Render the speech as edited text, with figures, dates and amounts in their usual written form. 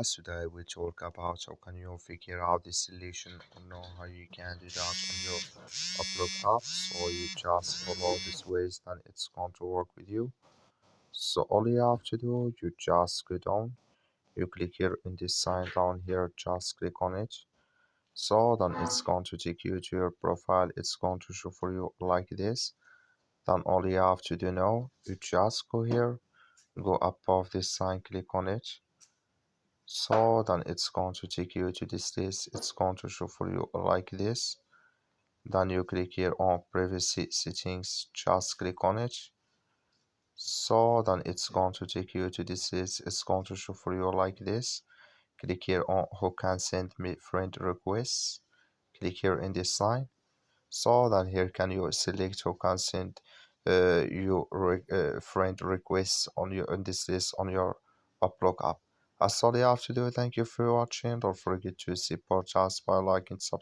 Today we talk about how can you figure out the solution or know how you can do that on your Waplog app. So you just follow this ways and it's going to work with you. So all you have to do, you just go down, you click here in this sign down here, just click on it. So then it's going to take you to your profile. It's going to show for you like this. Then all you have to do now, you just go here, go above this sign, click on it. So then it's going to take you to this list. It's going to show for you like this. Then you click here on privacy settings, just click on it. So then it's going to take you to this list. It's going to show for you like this. Click here on who can send me friend requests. Click here in this line. So then here can you select who can send your friend requests on your in this list on your Waplog app. That's all you have to do. Thank you for watching. Don't forget to support us by liking, subscribing.